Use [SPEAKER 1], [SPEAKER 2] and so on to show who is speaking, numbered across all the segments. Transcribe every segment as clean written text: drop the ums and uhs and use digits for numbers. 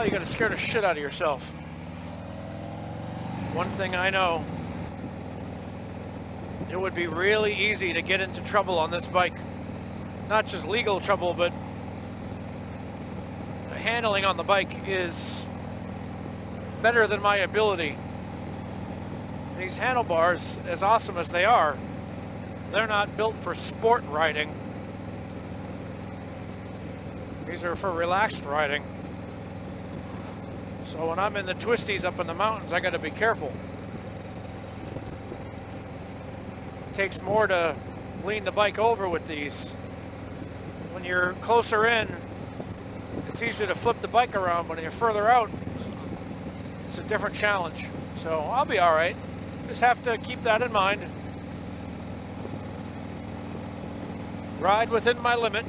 [SPEAKER 1] you gotta scare the shit out of yourself. One thing I know, it would be really easy to get into trouble on this bike. Not just legal trouble, but the handling on the bike is better than my ability. These handlebars, as awesome as they are, they're not built for sport riding. These are for relaxed riding. So when I'm in the twisties up in the mountains, I gotta be careful. It takes more to lean the bike over with these. When you're closer in, it's easier to flip the bike around, but when you're further out, it's a different challenge. So I'll be all right. Just have to keep that in mind. Ride within my limit.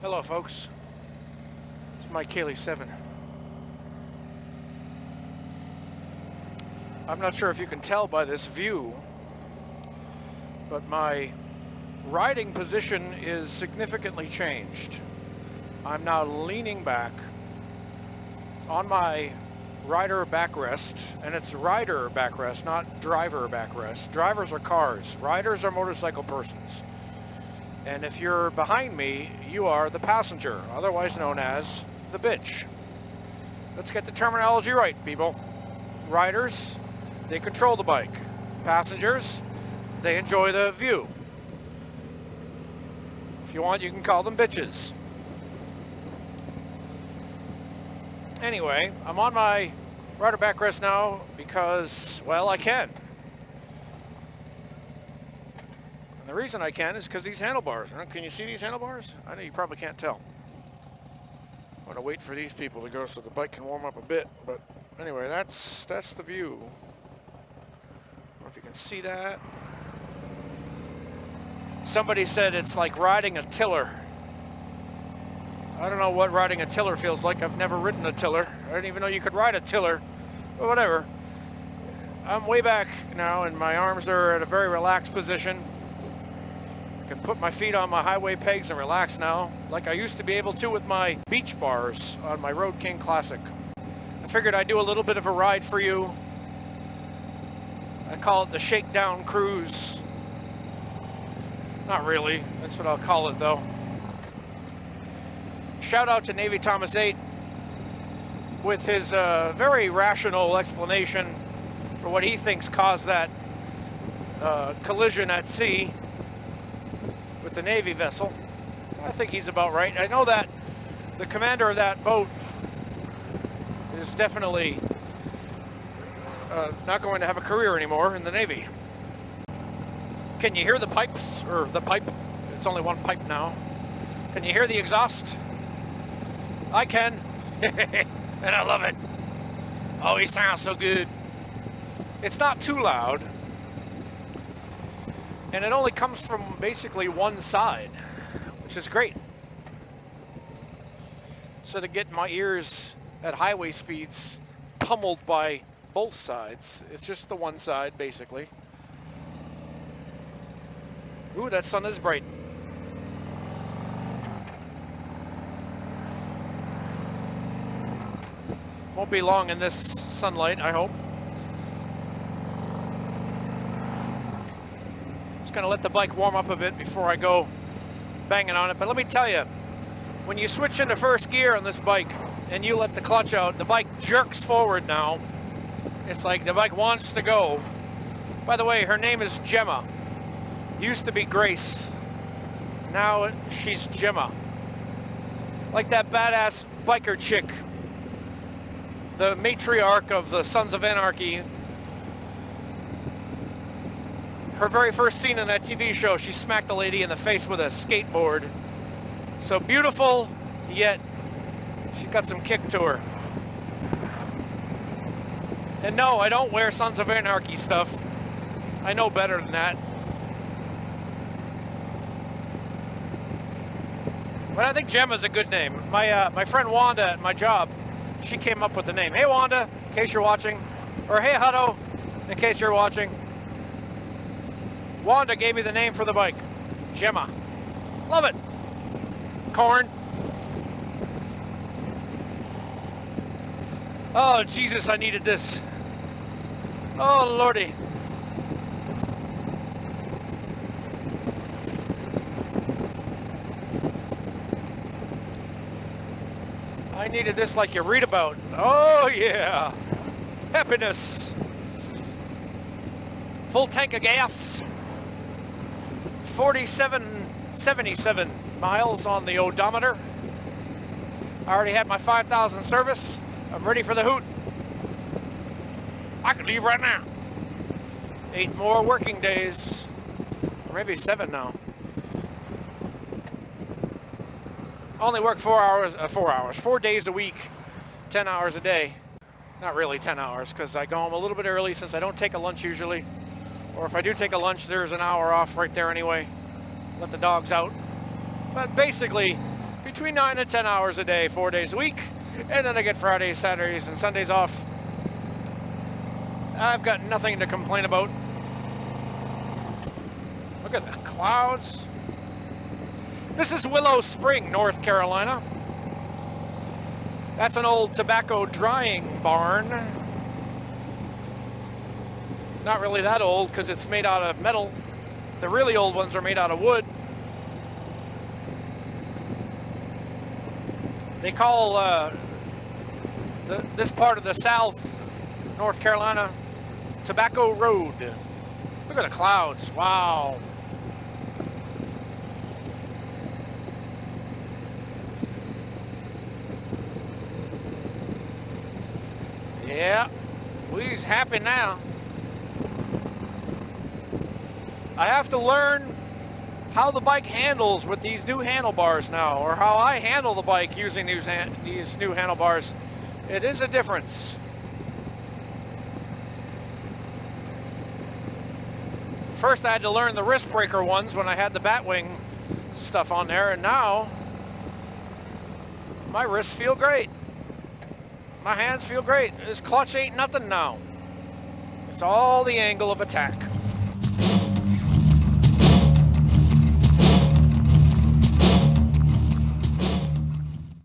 [SPEAKER 1] Hello folks, it's Mike Cayley 7. I'm not sure if you can tell by this view, but my riding position is significantly changed. I'm now leaning back on my rider backrest, and it's rider backrest, not driver backrest. Drivers are cars, riders are motorcycle persons. And if you're behind me, you are the passenger, otherwise known as the bitch. Let's get the terminology right, people. Riders, they control the bike. Passengers, they enjoy the view. If you want, you can call them bitches. Anyway, I'm on my rider backrest now because, well, I can. And the reason I can is because these handlebars. Can you see these handlebars? I know you probably can't tell. I'm going to wait for these people to go so the bike can warm up a bit. But anyway, that's the view. I don't know if you can see that. Somebody said it's like riding a tiller. I don't know what riding a tiller feels like. I've never ridden a tiller. I didn't even know you could ride a tiller. But whatever. I'm way back now and my arms are at a very relaxed position. I can put my feet on my highway pegs and relax now, like I used to be able to with my beach bars on my Road King Classic. I figured I'd do a little bit of a ride for you. I call it the Shakedown Cruise. Not really, that's what I'll call it though. Shout out to Navy Thomas 8 with his very rational explanation for what he thinks caused that collision at sea with the Navy vessel. I think he's about right. I know that the commander of that boat is definitely not going to have a career anymore in the Navy. Can you hear the pipes, or the pipe? It's only one pipe now. Can you hear the exhaust? I can, and I love it. Oh, he sounds so good. It's not too loud. And it only comes from basically one side, which is great. So to get my ears at highway speeds pummeled by both sides, it's just the one side, basically. Ooh, that sun is bright. Won't be long in this sunlight, I hope. Gonna let the bike warm up a bit before I go banging on it. But let me tell you, when you switch into first gear on this bike and you let the clutch out, the bike jerks forward now. It's like the bike wants to go. By the way, her name is Gemma. Used to be Grace. Now she's Gemma. Like that badass biker chick, the matriarch of the Sons of Anarchy. Her very first scene in that TV show, she smacked a lady in the face with a skateboard. So beautiful, yet she got some kick to her. And no, I don't wear Sons of Anarchy stuff. I know better than that. But I think Gemma's a good name. My friend Wanda at my job, she came up with the name. Hey Wanda, in case you're watching. Or hey Hutto, in case you're watching. Wanda gave me the name for the bike. Gemma. Love it. Corn. Oh, Jesus, I needed this. Oh, Lordy. I needed this like you read about. Oh, yeah. Happiness. Full tank of gas. 77 miles on the odometer. I already had my 5,000 service. I'm ready for the hoot. I could leave right now. 8 more working days. Or maybe 7 now. I only work 4 days a week, 10 hours a day. Not really 10 hours, because I go home a little bit early since I don't take a lunch usually. Or if I do take a lunch, there's an hour off right there anyway. Let the dogs out. But basically, between 9 and 10 hours a day, 4 days a week. And then I get Fridays, Saturdays, and Sundays off. I've got nothing to complain about. Look at the clouds. This is Willow Spring, North Carolina. That's an old tobacco drying barn. Not really that old because it's made out of metal. The really old ones are made out of wood. They call this part of the South, North Carolina, Tobacco Road. Look at the clouds. Wow. Yeah, we's happy now. I have to learn how the bike handles with these new handlebars now, or how I handle the bike using these new handlebars. It is a difference. First I had to learn the wrist breaker ones when I had the Batwing stuff on there, and now my wrists feel great. My hands feel great. This clutch ain't nothing now. It's all the angle of attack.